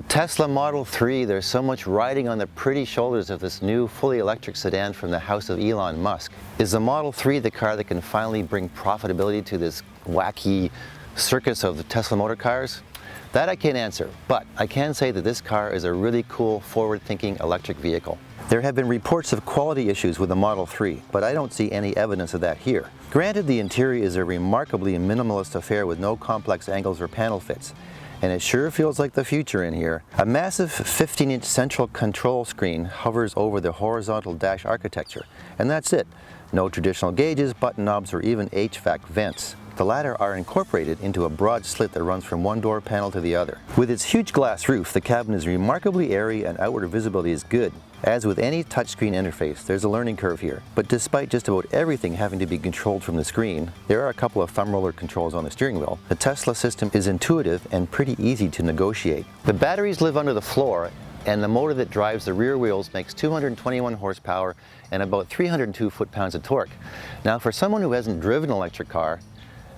The Tesla Model 3, there's so much riding on the pretty shoulders of this new fully electric sedan from the house of Elon Musk. Is the Model 3 the car that can finally bring profitability to this wacky circus of the Tesla motor cars? That I can't answer, but I can say that this car is a really cool, forward-thinking electric vehicle. There have been reports of quality issues with the Model 3, but I don't see any evidence of that here. Granted, the interior is a remarkably minimalist affair with no complex angles or panel fits, and it sure feels like the future in here. A massive 15-inch central control screen hovers over the horizontal dash architecture, and that's it. No traditional gauges, button knobs, or even HVAC vents. The latter are incorporated into a broad slit that runs from one door panel to the other. With its huge glass roof, the cabin is remarkably airy and outward visibility is good. As with any touchscreen interface, there's a learning curve here. But despite just about everything having to be controlled from the screen, there are a couple of thumb roller controls on the steering wheel. The Tesla system is intuitive and pretty easy to negotiate. The batteries live under the floor, and the motor that drives the rear wheels makes 221 horsepower and about 302 foot-pounds of torque. Now, for someone who hasn't driven an electric car,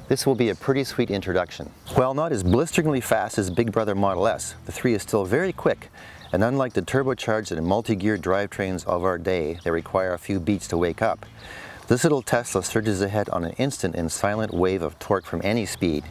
this will be a pretty sweet introduction. While not as blisteringly fast as Big Brother Model S, the 3 is still very quick, and unlike the turbocharged and multi-gear drivetrains of our day that require a few beats to wake up, this little Tesla surges ahead on an instant and silent wave of torque from any speed.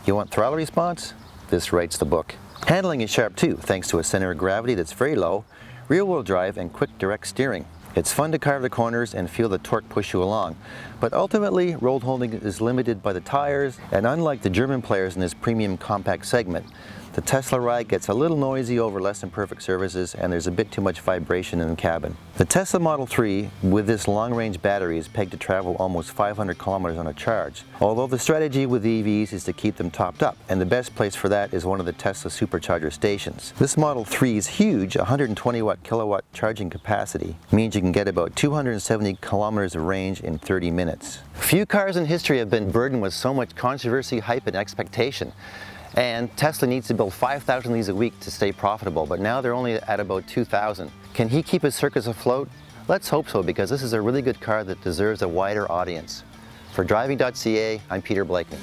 You want throttle response? This writes the book. Handling is sharp too, thanks to a center of gravity that's very low, rear-wheel drive, and quick direct steering. It's fun to carve the corners and feel the torque push you along, but ultimately road holding is limited by the tires, and unlike the German players in this premium compact segment, the Tesla ride gets a little noisy over less than perfect surfaces, and there's a bit too much vibration in the cabin. The Tesla Model 3 with this long-range battery is pegged to travel almost 500 kilometers on a charge, although the strategy with EVs is to keep them topped up, and the best place for that is one of the Tesla supercharger stations. This Model 3's huge 120 kilowatt charging capacity means you can get about 270 kilometers of range in 30 minutes. Few cars in history have been burdened with so much controversy, hype, and expectation. And Tesla needs to build 5,000 of these a week to stay profitable, but now they're only at about 2,000. Can he keep his circus afloat? Let's hope so, because this is a really good car that deserves a wider audience. For Driving.ca, I'm Peter Blakeney.